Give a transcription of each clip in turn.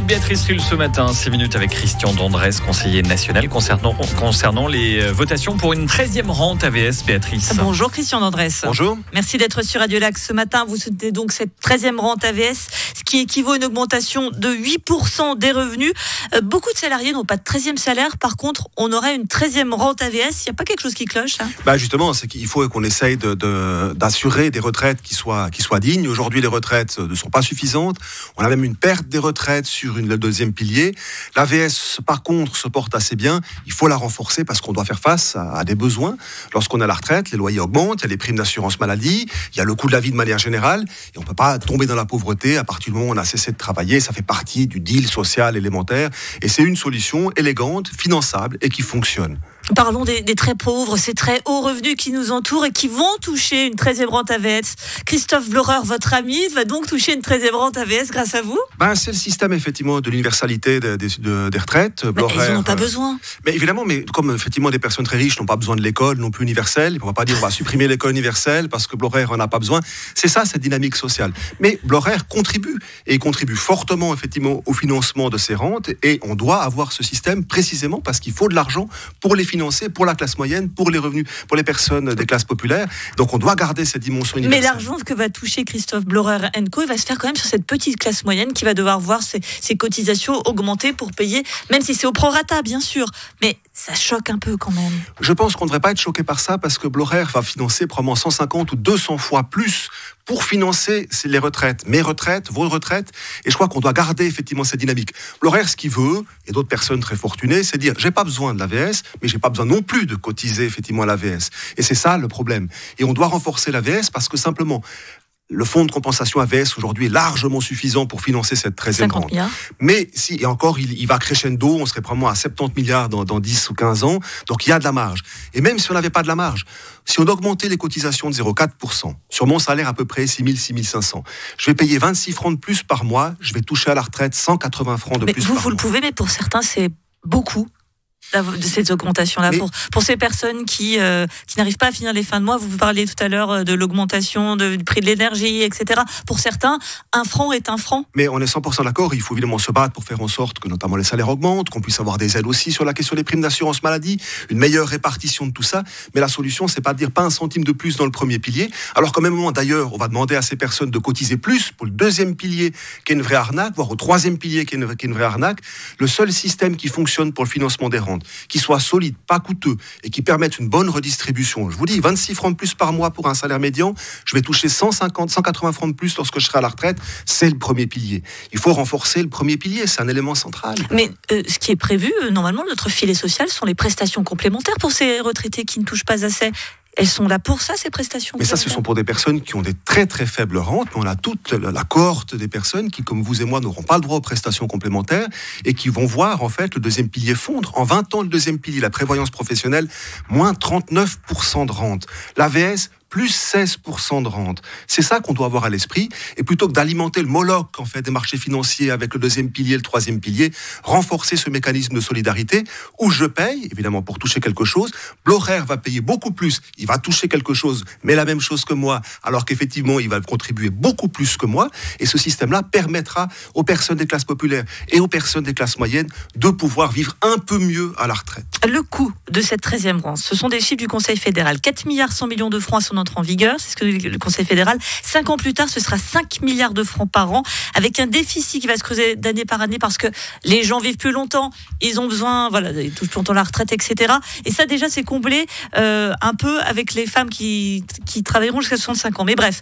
de Béatrice Rulle ce matin, 6 minutes avec Christian D'Andrès, conseiller national concernant les votations pour une 13e rente AVS. Béatrice. Bonjour Christian D'Andrès. Bonjour. Merci d'être sur Radio Lac ce matin. Vous souhaitez donc cette 13e rente AVS, ce qui équivaut à une augmentation de 8% des revenus. Beaucoup de salariés n'ont pas de 13e salaire. Par contre, on aurait une 13e rente AVS. Il n'y a pas quelque chose qui cloche là ? Justement, c'est qu'il faut qu'on essaye d'assurer des retraites qui soient dignes. Aujourd'hui, les retraites ne sont pas suffisantes. On a même une perte des retraites sur le deuxième pilier. L'AVS, par contre, se porte assez bien. Il faut la renforcer parce qu'on doit faire face à des besoins. Lorsqu'on a la retraite, les loyers augmentent, il y a les primes d'assurance maladie, il y a le coût de la vie de manière générale, et on ne peut pas tomber dans la pauvreté à partir du moment où on a cessé de travailler. Ça fait partie du deal social élémentaire, et c'est une solution élégante, finançable et qui fonctionne. Parlons des très pauvres, ces très hauts revenus qui nous entourent et qui vont toucher une 13e rente AVS. Christophe Blorer, votre ami, va donc toucher une 13e rente AVS grâce à vous ? C'est le système effectivement de l'universalité des retraites. Blorer, ils n'en ont pas besoin. Mais évidemment, comme effectivement des personnes très riches n'ont pas besoin de l'école non plus universelle, on ne va pas dire on va supprimer l'école universelle parce que Blorer n'en a pas besoin. C'est ça, cette dynamique sociale. Mais Blorer contribue, et il contribue fortement effectivement au financement de ces rentes, et on doit avoir ce système précisément parce qu'il faut de l'argent pour les financer, pour la classe moyenne, pour les revenus, pour les personnes des classes populaires. Donc on doit garder cette dimension universelle. Mais l'argent que va toucher Christophe Blorer & Co, il va se faire quand même sur cette petite classe moyenne qui va devoir voir ses cotisations augmenter pour payer, même si c'est au prorata bien sûr, mais ça choque un peu quand même. Je pense qu'on ne devrait pas être choqué par ça parce que Blorer va financer probablement 150 ou 200 fois plus pour financer les retraites, mes retraites, vos retraites, et je crois qu'on doit garder effectivement cette dynamique. Blorer, ce qu'il veut, et d'autres personnes très fortunées, c'est dire j'ai pas besoin de l'AVS, mais j'ai pas besoin non plus de cotiser effectivement à l'AVS. Et c'est ça le problème. Et on doit renforcer l'AVS parce que simplement, le fonds de compensation AVS aujourd'hui est largement suffisant pour financer cette 13e rente. Mais si, et encore, il va crescendo, on serait probablement à 70 milliards dans 10 ou 15 ans, donc il y a de la marge. Et même si on n'avait pas de la marge, si on augmentait les cotisations de 0,4%, sur mon salaire à peu près 6 000, 6 500, je vais payer 26 francs de plus par mois, je vais toucher à la retraite 180 francs de plus par mois. Vous le pouvez, mais pour certains, c'est beaucoup de cette augmentation-là. Pour ces personnes qui n'arrivent pas à finir les fins de mois, vous parliez tout à l'heure de l'augmentation du prix de l'énergie, etc. Pour certains, un franc est un franc. Mais on est 100% d'accord, il faut évidemment se battre pour faire en sorte que notamment les salaires augmentent, qu'on puisse avoir des aides aussi sur la question des primes d'assurance maladie, une meilleure répartition de tout ça. Mais la solution, c'est pas de dire pas un centime de plus dans le premier pilier, alors qu'au même moment, d'ailleurs, on va demander à ces personnes de cotiser plus pour le deuxième pilier qui est une vraie arnaque, voire au troisième pilier qui est une vraie arnaque. Le seul système qui fonctionne pour le financement des rentes, qui soit solide, pas coûteux et qui permette une bonne redistribution. Je vous dis, 26 francs de plus par mois pour un salaire médian, je vais toucher 150, 180 francs de plus lorsque je serai à la retraite. C'est le premier pilier. Il faut renforcer le premier pilier, c'est un élément central. Mais ce qui est prévu, normalement, notre filet social sont les prestations complémentaires pour ces retraités qui ne touchent pas assez. Elles sont là pour ça, ces prestations. Mais ça, ce sont pour des personnes qui ont des très très faibles rentes. Mais on a toute la cohorte des personnes qui, comme vous et moi, n'auront pas le droit aux prestations complémentaires et qui vont voir en fait le deuxième pilier fondre. En 20 ans, le deuxième pilier, la prévoyance professionnelle, moins 39% de rente. L'AVS, plus 16% de rente. C'est ça qu'on doit avoir à l'esprit. Et plutôt que d'alimenter le Moloch en fait, des marchés financiers avec le deuxième pilier, le troisième pilier, renforcer ce mécanisme de solidarité où je paye, évidemment pour toucher quelque chose. Blorer va payer beaucoup plus. Il va toucher quelque chose, mais la même chose que moi, alors qu'effectivement, il va contribuer beaucoup plus que moi. Et ce système-là permettra aux personnes des classes populaires et aux personnes des classes moyennes de pouvoir vivre un peu mieux à la retraite. Le coût de cette 13e rente, ce sont des chiffres du Conseil fédéral. 4 milliards 100 millions de francs à son entrée en vigueur, c'est ce que dit le Conseil fédéral. 5 ans plus tard, ce sera 5 milliards de francs par an, avec un déficit qui va se creuser d'année par année parce que les gens vivent plus longtemps, ils ont besoin, ils touchent plus longtemps la retraite, etc. Et ça, déjà, c'est comblé un peu avec les femmes qui travailleront jusqu'à 65 ans. Mais bref,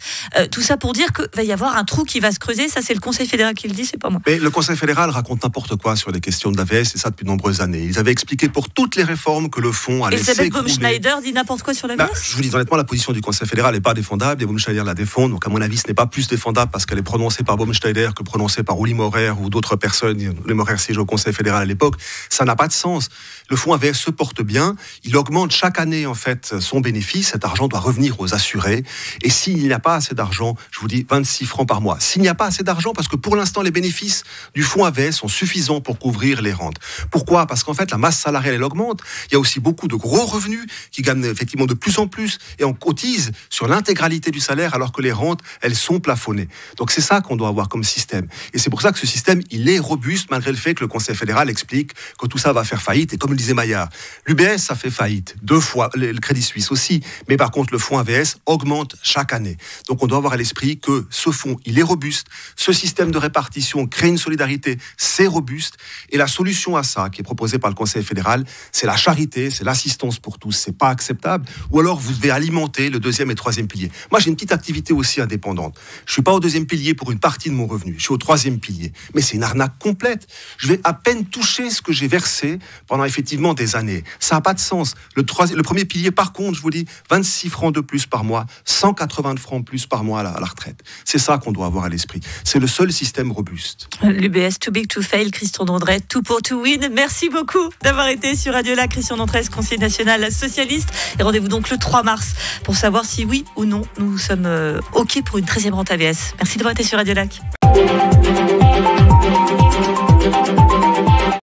tout ça pour dire qu'il va y avoir un trou qui va se creuser. Ça, c'est le Conseil fédéral qui le dit, c'est pas moi. Mais le Conseil fédéral raconte n'importe quoi sur les questions de l'AVS, et ça depuis de nombreuses années. Ils avaient expliqué pour toutes les réformes que le fonds allait s'écrouler. Elisabeth Baumschneider dit n'importe quoi sur l'AVS. Je vous dis honnêtement, la position du Conseil fédéral n'est pas défendable, et Baumschneider la défend, donc à mon avis, ce n'est pas plus défendable parce qu'elle est prononcée par Baumschneider que prononcée par Uli Maurer ou d'autres personnes. Uli Maurer siège au Conseil fédéral à l'époque. Ça n'a pas de sens. Le fonds AVS se porte bien, il augmente chaque année en fait son bénéfice, cet argent doit revenir aux assurés, et s'il n'y a pas assez d'argent, je vous dis 26 francs par mois. S'il n'y a pas assez d'argent, parce que pour l'instant les bénéfices du fonds AVS sont suffisants pour couvrir les rentes. Pourquoi ? Parce qu'en fait la masse salariale elle augmente, il y a aussi beaucoup de gros revenus qui gagnent effectivement de plus en plus, et on cotise mise sur l'intégralité du salaire alors que les rentes, elles sont plafonnées. Donc c'est ça qu'on doit avoir comme système. Et c'est pour ça que ce système, il est robuste malgré le fait que le Conseil fédéral explique que tout ça va faire faillite. Et comme le disait Maillard, l'UBS, ça fait faillite 2 fois, le Crédit Suisse aussi. Mais par contre, le fonds AVS augmente chaque année. Donc on doit avoir à l'esprit que ce fonds, il est robuste. Ce système de répartition crée une solidarité, c'est robuste. Et la solution à ça, qui est proposée par le Conseil fédéral, c'est la charité, c'est l'assistance pour tous. C'est pas acceptable. Ou alors vous devez alimenter le 2e et 3e pilier. Moi, j'ai une petite activité aussi indépendante. Je suis pas au 2e pilier pour une partie de mon revenu. Je suis au 3e pilier. Mais c'est une arnaque complète. Je vais à peine toucher ce que j'ai versé pendant effectivement des années. Ça n'a pas de sens. Le 1er pilier, par contre, je vous dis, 26 francs de plus par mois, 180 francs de plus par mois à la retraite. C'est ça qu'on doit avoir à l'esprit. C'est le seul système robuste. L'UBS, too big to fail, Christian Dondret, tout pour to win. Merci beaucoup d'avoir été sur Radio Lac. Christian Dondret, conseiller national socialiste. Et rendez-vous donc le 3 mars pour savoir si oui ou non nous sommes OK pour une 13e rente AVS. Merci d'avoir été sur Radio Lac.